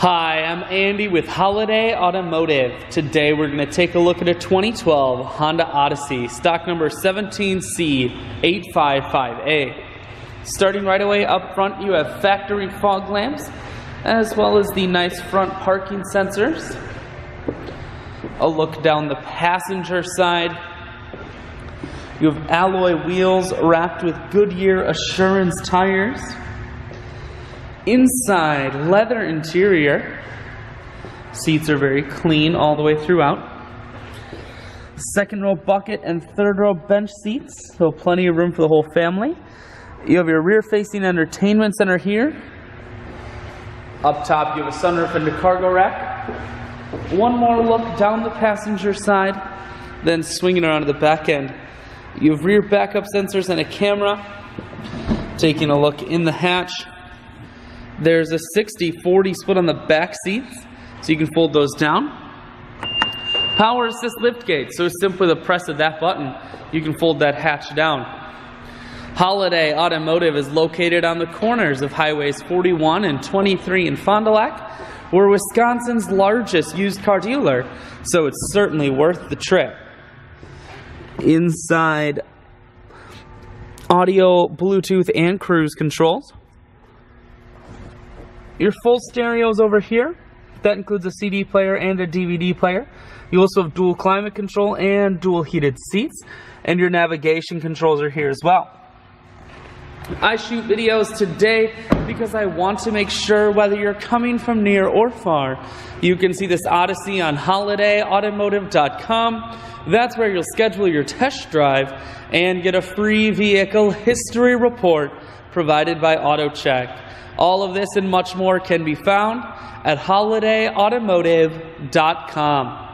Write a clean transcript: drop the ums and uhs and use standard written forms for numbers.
Hi, I'm Andy with Holiday Automotive. Today we're going to take a look at a 2012 Honda Odyssey, stock number 17C855A. Starting right away up front, you have factory fog lamps, as well as the nice front parking sensors. A look down the passenger side. You have alloy wheels wrapped with Goodyear Assurance tires. Inside, leather interior. Seats are very clean all the way throughout. Second row bucket and third row bench seats, so plenty of room for the whole family. You have your rear facing entertainment center here. Up top you have a sunroof and a cargo rack. One more look down the passenger side, then swinging around to the back end. You have rear backup sensors and a camera. Taking a look in the hatch. There's a 60-40 split on the back seats, so you can fold those down. Power assist lift gate, so simply the press of that button, you can fold that hatch down. Holiday Automotive is located on the corners of highways 41 and 23 in Fond du Lac. We're Wisconsin's largest used car dealer, so it's certainly worth the trip. Inside, audio, Bluetooth, and cruise controls. Your full stereos over here. That includes a CD player and a DVD player. You also have dual climate control and dual heated seats. And your navigation controls are here as well. I shoot videos today because I want to make sure whether you're coming from near or far, you can see this Odyssey on holidayautomotive.com. That's where you'll schedule your test drive and get a free vehicle history report provided by AutoCheck. All of this and much more can be found at holidayautomotive.com.